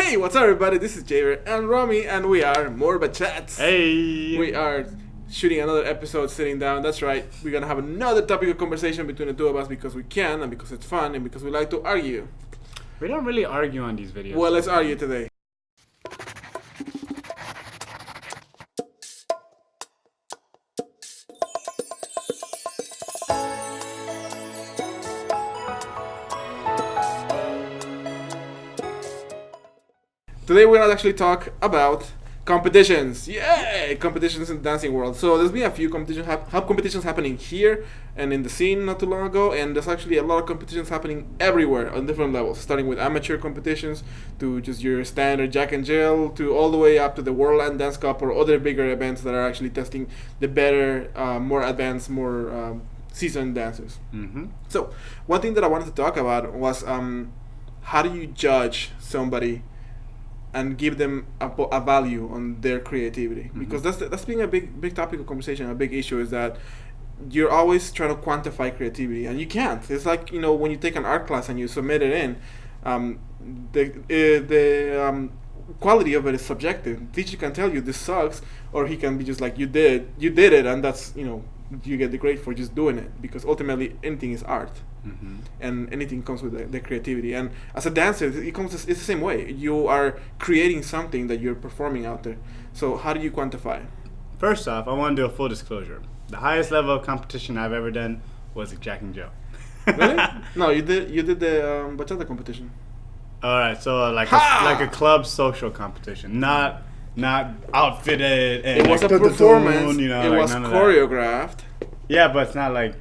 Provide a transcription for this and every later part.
Hey, what's up, everybody? This is JBear and Romi, and we are More But Chats. Hey! We are shooting another episode, sitting down. That's right. We're gonna have another topic of conversation between the two of us because we can, and because it's fun, and because we like to argue. We don't really argue on these videos. Well, let's argue today. Today we're gonna actually talk about competitions. Yay! Competitions in the dancing world. So there's been a few competitions happening here and in the scene not too long ago, and there's actually a lot of competitions happening everywhere on different levels, starting with amateur competitions to just your standard Jack and Jill to all the way up to the World and Dance Cup or other bigger events that are actually testing the better, more advanced, more seasoned dancers. Mm-hmm. So one thing that I wanted to talk about was how do you judge somebody and give them a value on their creativity, Mm-hmm. because that's being a big topic of conversation. A big issue is that you're always trying to quantify creativity, and you can't. It's like, you know, when you take an art class and you submit it in, the quality of it is subjective. The teacher can tell you this sucks, or he can be just like, you did it, and that's, you know, you get the grade for just doing it, because ultimately anything is art. Mm-hmm. And anything comes with the creativity. And as a dancer, it's the same way. You are creating something that you're performing out there. So how do you quantify? First off, I want to do a full disclosure. The highest level of competition I've ever done was at Jack and Jill. Really? No, you did the bachata competition. All right, so like a club social competition, not outfitted. And It was like a performance. You know, it like was none of choreographed. that. Yeah, but it's not like,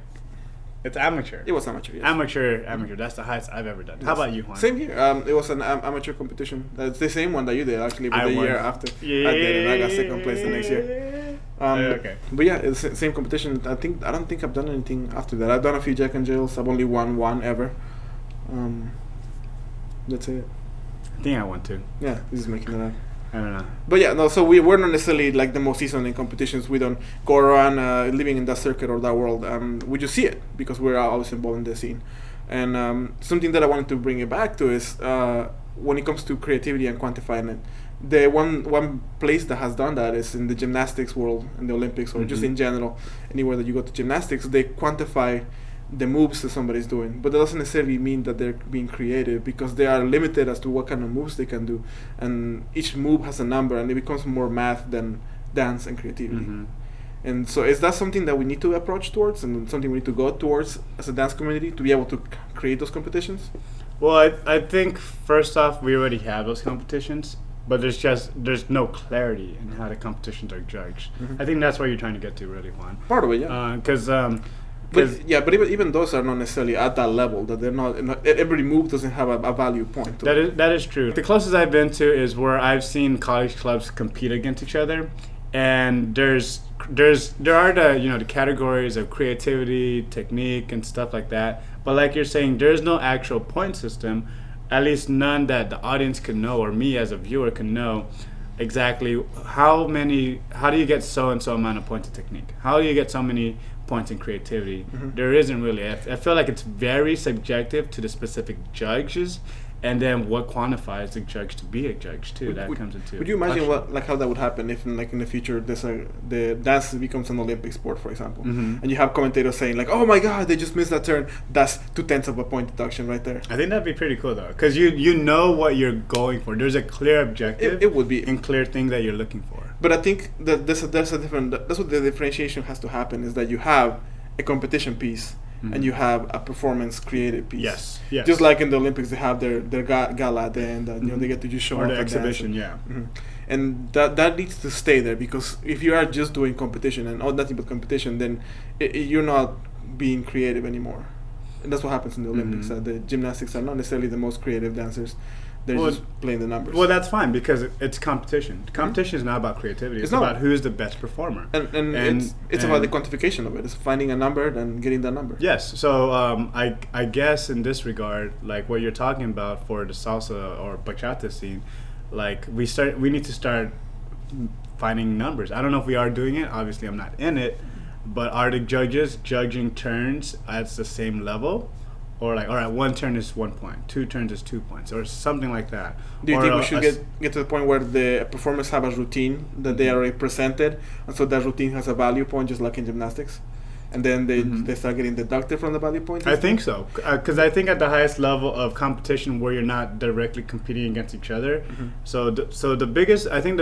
it's amateur. It was amateur. Yes. Amateur. That's the highest I've ever done. Yes. How about you, Juan? Same here. It was an amateur competition. It's the same one that you did, actually, but I the won. year after. Yeah. I did, and I got second place the next year. Okay. But yeah, it's the same competition. I don't think I've done anything after that. I've done a few Jack and Jills. I've only won one ever. That's it. I think I won too. Yeah, this is making it up. I don't know. But yeah, no. So we're not necessarily like the most seasoned in competitions. We don't go around living in that circuit or that world. We just see it because we're always involved in the scene. And something that I wanted to bring it back to is when it comes to creativity and quantifying it. The one place that has done that is in the gymnastics world, in the Olympics, or just Mm-hmm. in general, anywhere that you go to gymnastics, they quantify the moves that somebody's doing, but that doesn't necessarily mean that they're being creative, because they are limited as to what kind of moves they can do, and each move has a number, and it becomes more math than dance and creativity. Mm-hmm. And so is that something that we need to approach towards, and something we need to go towards as a dance community to be able to create those competitions? Well, I think first off, we already have those competitions, but there's no clarity in how the competitions are judged. Mhm. I think that's what you're trying to get to, really, Juan. Part of it, yeah. Because But even those are not necessarily at that level. That they're not. Every move doesn't have a value point. To it. that is true. The closest I've been to is where I've seen college clubs compete against each other, and there are the categories of creativity, technique, and stuff like that. But like you're saying, there's no actual point system, at least none that the audience can know, or me as a viewer can know exactly how do you get so and so amount of points of technique? How do you get so many points in creativity? Mhm. There isn't really. I feel like it's very subjective to the specific judges, and then what quantifies the judge to be a judge too. Comes into. Would you imagine question. how that would happen if in the future the dance becomes an Olympic sport, for example, Mhm. and you have commentators saying like, "Oh my God, they just missed that turn. That's 2/10 of a point deduction right there." I think that'd be pretty cool though, because you know what you're going for. There's a clear objective. It would be. and clear thing that you're looking for. But I think that that's what the differentiation has to happen, is that you have a competition piece and you have a performance creative piece. Yes. Just like in the Olympics, they have their gala at the end, and you know, they get to just show or off the and dance exhibition, and- yeah. Mhm. And that needs to stay there, because if you are just doing competition and nothing but competition, then you're not being creative anymore. And that's what happens in the Olympics. Mhm. The gymnastics are not necessarily the most creative dancers. They're Well, just playing the numbers. Well, that's fine because it's competition. Competition is not about creativity. It's not. about who's the best performer. And it's about the quantification of it. It's finding a number and getting that number. Yes. So I guess in this regard, like what you're talking about for the salsa or bachata scene, like we need to start finding numbers. I don't know if we are doing it. Obviously, I'm not in it. But are the judges judging turns at the same level, or like, all right, one turn is 1 point, 2 turns is 2 points, or something like that. Do you Or think we should get to the point where the performers have a routine that they already presented, and so that routine has a value point, just like in gymnastics, and then they start getting deducted from the value point? I think so, because I think at the highest level of competition, where you're not directly competing against each other, so the biggest thing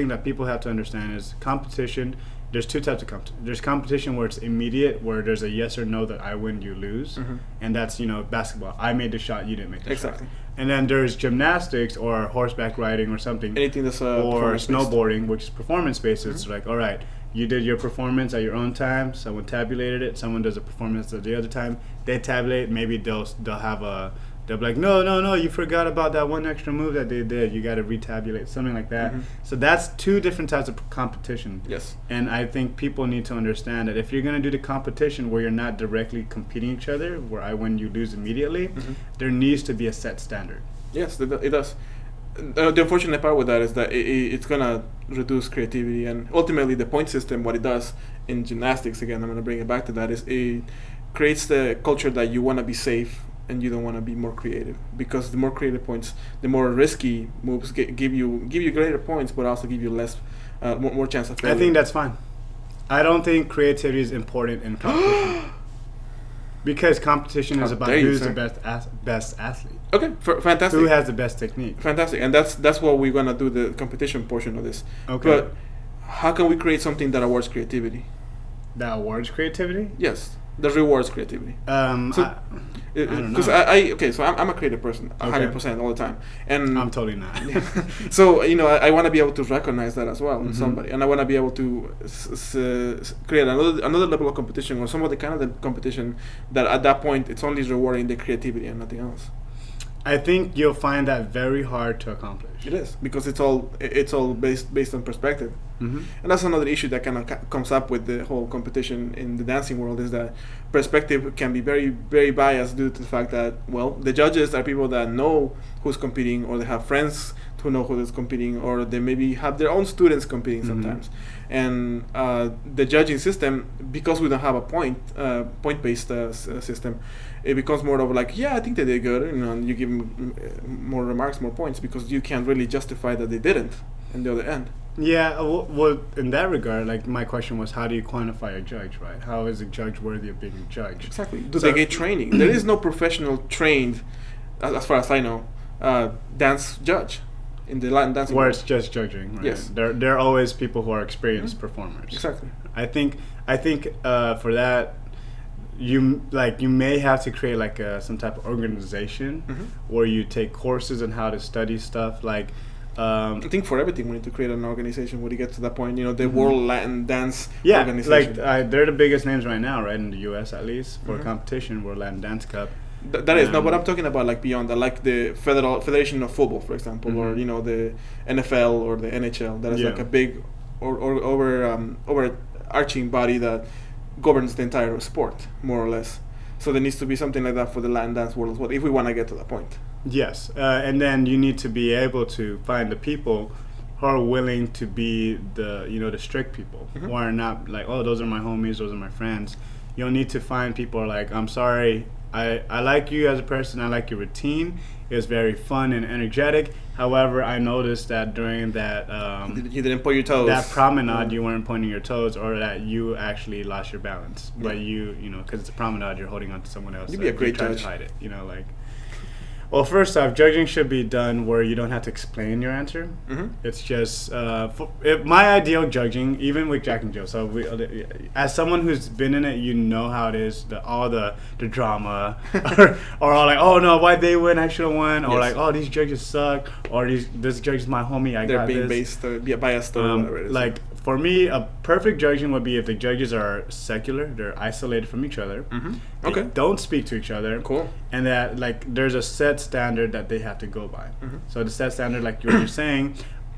that people have to understand is competition. There's two types of competition. There's competition where it's immediate, where there's a yes or no that I win, you lose, and that's basketball. I made the shot, you didn't make the shot. And then there's gymnastics or horseback riding or something, anything that's or snowboarding, which is performance based. It's like, all right, you did your performance at your own time. Someone tabulated it. Someone does a performance at the other time. They tabulate. Maybe they'll have a. They'll be like, no, you forgot about that one extra move that they did. You got to retabulate, something like that. So that's two different types of competition. Yes. And I think people need to understand that if you're going to do the competition where you're not directly competing each other, where I win, you lose immediately, there needs to be a set standard. Yes, it does. The unfortunate part with that is that it's going to reduce creativity. And ultimately, the point system, what it does in gymnastics, again, I'm going to bring it back to that, is it creates the culture that you want to be safe and you don't want to be more creative, because the more creative points, the more risky moves give you greater points, but also give you less, more chance of failure. I think that's fine. I don't think creativity is important in competition. Because competition is about who's the best athlete. Okay, fantastic. Who has the best technique. Fantastic, and that's what we're gonna do, the competition portion of this. Okay. But how can we create something that awards creativity? That awards creativity? Yes, that rewards creativity. I don't know. Because so I'm a creative person, 100% all the time, and I'm totally not. So I want to be able to recognize that as well in somebody, and I want to be able to create another level of competition, or some of the kind of the competition that at that point it's only rewarding the creativity and nothing else. I think you'll find that very hard to accomplish. It is, because it's all based on perspective, and that's another issue that kind of comes up with the whole competition in the dancing world, is that perspective can be very, very biased due to the fact that, well, the judges are people that know who's competing, or they have friends who know who is competing, or they maybe have their own students competing sometimes. And the judging system, because we don't have a point-based system, it becomes more of like, I think they did good, and you give them more remarks, more points, because you can't really justify that they didn't in the other end. Yeah, well, in that regard, like, my question was, how do you quantify a judge, right? How is a judge worthy of being a judge? Exactly. Do they get training? There is no professional trained, as far as I know, dance judge in the Latin dancing where world. It's just judging, right? Yes. There are always people who are experienced performers. Exactly. I think for that, you may have to create like some type of organization where you take courses on how to study stuff. Like, I think for everything we need to create an organization when you get to that point. The World Latin Dance Organization. Like they're the biggest names right now, right, in the U.S. at least for competition, World Latin Dance Cup. That is not what I'm talking about. Like beyond that, like the Federation of Football, for example, or the NFL or the NHL. That is like a big or overarching body that governs the entire sport, more or less. So there needs to be something like that for the Latin dance world as well, if we want to get to that point. Yes, and then you need to be able to find the people who are willing to be the strict people, who are not like, oh, those are my homies, those are my friends. You'll need to find people who are like, I'm sorry, I like you as a person, I like your routine. It was very fun and energetic. However, I noticed that during that you didn't point your toes. That promenade, you weren't pointing your toes, or that you actually lost your balance. But because it's a promenade, you're holding on to someone else. You'd be a great judge. To hide it, Well, first off, judging should be done where you don't have to explain your answer. It's just my ideal judging, even with Jack and Jill. So as someone who's been in it, you know how it is. All the drama, or all like, oh no, why'd they win? I should have won. Or like, oh, these judges suck. Or this judge is my homie. They're being biased or whatever it is. Like, for me, a perfect judging would be if the judges are secular, they're isolated from each other, they don't speak to each other, and that like there's a set standard that they have to go by. So the set standard, like you're saying,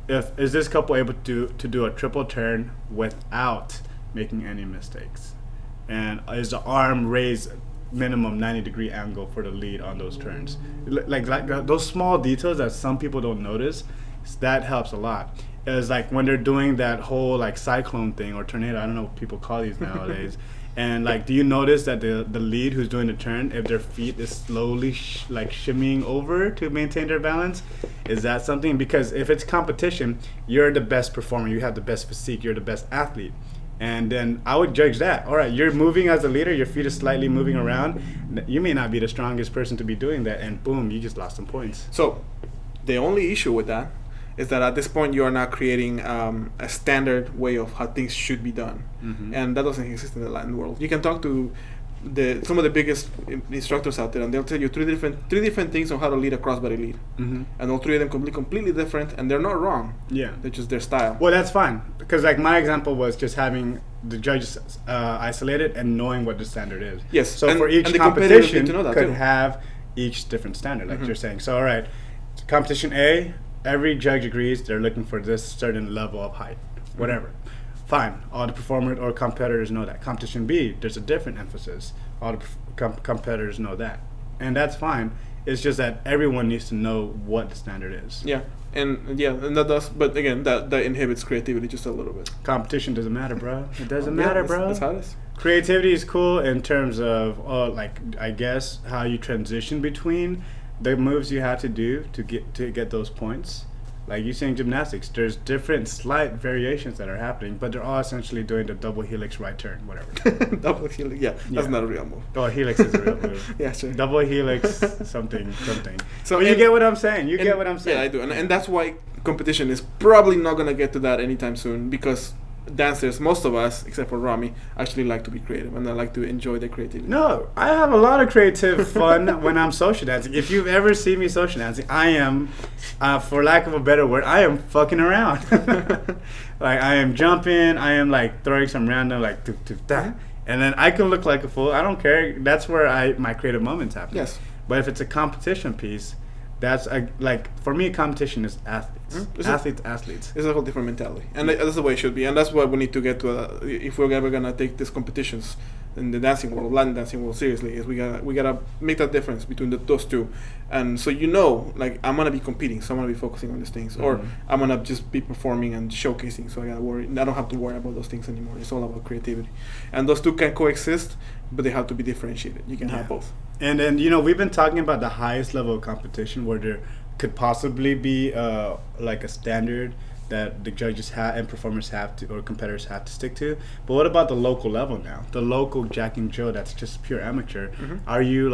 is this couple able to do a triple turn without making any mistakes, and is the arm raised minimum 90-degree angle for the lead on those turns, like those small details that some people don't notice, that helps a lot. Is like when they're doing that whole like cyclone thing or tornado, I don't know what people call these nowadays, And like, do you notice that the lead who's doing the turn, if their feet is slowly shimmying over to maintain their balance, is that something? Because if it's competition, you're the best performer, you have the best physique, you're the best athlete. And then I would judge that. All right, you're moving as a leader, your feet are slightly moving around. You may not be the strongest person to be doing that, and boom, you just lost some points. So, the only issue with that is that at this point you are not creating a standard way of how things should be done, and that doesn't exist in the Latin world. You can talk to some of the biggest instructors out there, and they'll tell you three different things on how to lead a crossbody lead, and all three of them completely different, and they're not wrong. Yeah, they're just their style. Well, that's fine, because like my example was just having the judges isolated and knowing what the standard is. Yes. So and, for each and competition, could too. Have each different standard, like you're saying. So all right, competition A, every judge agrees they're looking for this certain level of height, whatever. Fine, all the performers or competitors know that. Competition B, there's a different emphasis. All the competitors know that, and that's fine. It's just that everyone needs to know what the standard is. Yeah, and that does. But again, that inhibits creativity just a little bit. Competition doesn't matter, bro. It doesn't matter, bro. That's how it is. Creativity is cool in terms of, like, I guess how you transition between the moves you have to do to get those points. Like you say in gymnastics, there's different slight variations that are happening, but they're all essentially doing the double helix right turn, whatever. Double helix, that's not a real move. Oh, helix is a real move. Yeah, sure. Double helix, something. So but you get what I'm saying. Get what I'm saying. Yeah, I do, and that's why competition is probably not gonna get to that anytime soon, because dancers, most of us, except for Romi, actually like to be creative and I like to enjoy the creativity. No, I have a lot of creative fun when I'm social dancing. If you've ever seen me social dancing, I am, for lack of a better word, I am fucking around. Like I am jumping, I am like throwing some random like da, and then I can look like a fool. I don't care. That's where my creative moments happen. Yes. But if it's a competition piece, that's like for me, competition is athletes. Athletes. It's a whole different mentality, and that's the way it should be. And that's what we need to get to. If we're ever gonna take these competitions in the dancing world, Latin dancing world, seriously, is we gotta make that difference between those two. And so like I'm gonna be competing, so I'm gonna be focusing on these things, or I'm gonna just be performing and showcasing. So I don't have to worry about those things anymore. It's all about creativity, and those two can coexist, but they have to be differentiated. You can have both. And then we've been talking about the highest level of competition where there could possibly be like a standard that the judges have and performers have to, or competitors have to stick to. But what about the local level now? The local Jack and Jill that's just pure amateur. Are you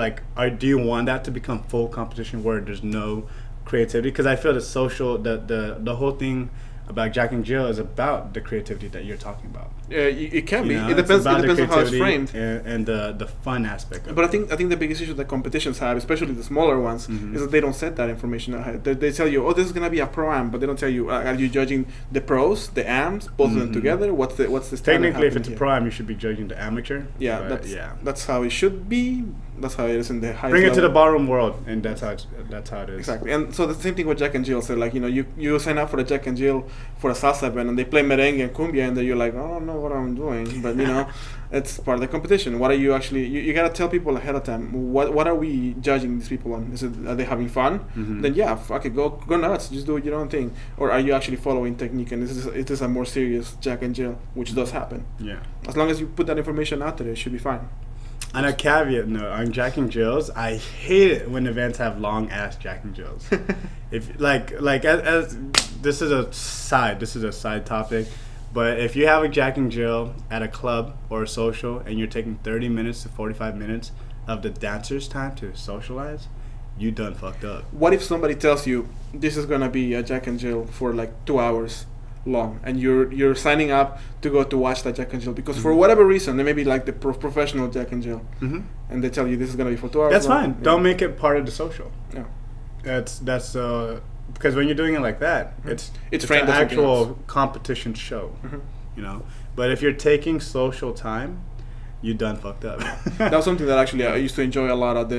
do you want that to become full competition where there's no creativity? Because I feel the whole thing about Jack and Jill is about the creativity that you're talking about. It can be. It depends on how it's framed and the fun aspect of it. But I think the biggest issue that competitions have, especially the smaller ones, is that they don't set that information ahead. They tell you, oh, this is gonna be a pro-am, but they don't tell you, are you judging the pros, the ams, both of them together? What's the standard? Technically, if it's a pro-am, you should be judging the amateur. Yeah, that's how it should be. That's how it is in the highest Bring it level. to the ballroom world, and that's how it is. Exactly. And so the same thing with Jack and Jill. So like, you sign up for a Jack and Jill for a salsa event, and they play merengue and cumbia, and then you're like, I don't know what I'm doing, but it's part of the competition. What are you actually? You gotta tell people ahead of time. What are we judging these people on? Are they having fun? Then yeah, fuck it, go nuts. Just do your own thing. Or are you actually following technique? And it is a more serious Jack and Jill, which does happen. Yeah. As long as you put that information out there, it should be fine. On a caveat note, on Jack and Jills, I hate it when events have long ass Jack and Jills. If as this is a side topic, but if you have a Jack and Jill at a club or a social and you're taking 30 minutes to 45 minutes of the dancer's time to socialize, you done fucked up. What if somebody tells you this is gonna be a Jack and Jill for like 2 hours long, and you're signing up to go to watch that Jack and Jill because for whatever reason they may be like the professional Jack and Jill, and they tell you this is gonna be for 2 hours. That's long. fine. Yeah. Don't make it part of the social. Yeah. That's because when you're doing it like that, it's framed an as actual competition show, But if you're taking social time, you done fucked up. That was something that actually I used to enjoy a lot at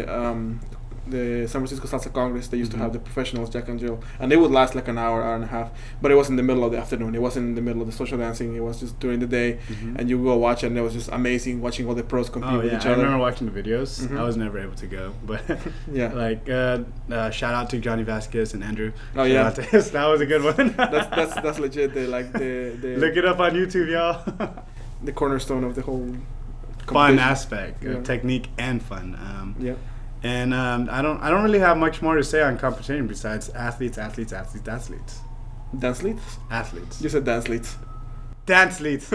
the San Francisco Salsa Congress. They used to have the professionals Jack and Jill, and they would last like an hour and a half, but it was in the middle of the afternoon. It wasn't in the middle of the social dancing. It was just during the day, and you go watch it, and it was just amazing watching all the pros compete with each other. I remember watching the videos. I was never able to go, but shout out to Johnny Vasquez and Andrew. Oh shout out to that was a good one. that's legit. The look it up on YouTube, y'all. The cornerstone of the whole fun competition. aspect, Yeah. technique and fun. Yeah. And I don't really have much more to say on competition besides athletes. Dance leads? Athletes. You said dance leads. Dance leads.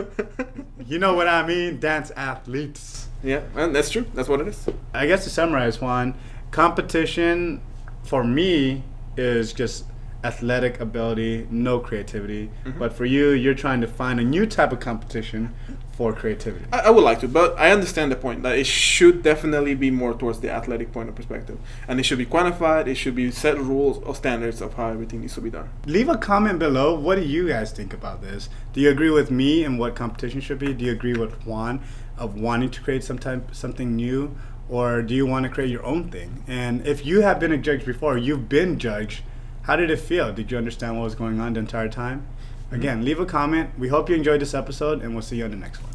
You know what I mean? Dance athletes. Yeah, and that's true. That's what it is. I guess to summarize, Juan, competition for me is just athletic ability, no creativity. But for you, you're trying to find a new type of competition for creativity. I would like to, but I understand the point that it should definitely be more towards the athletic point of perspective, and it should be quantified. It should be set rules or standards of how everything needs to be done. Leave a comment below. What do you guys think about this? Do you agree with me and what competition should be? Do you agree with Juan of wanting to create something new, or do you want to create your own thing? And if you have been a judge before, you've been judged, how did it feel? Did you understand what was going on the entire time? Again, leave a comment. We hope you enjoyed this episode, and we'll see you on the next one.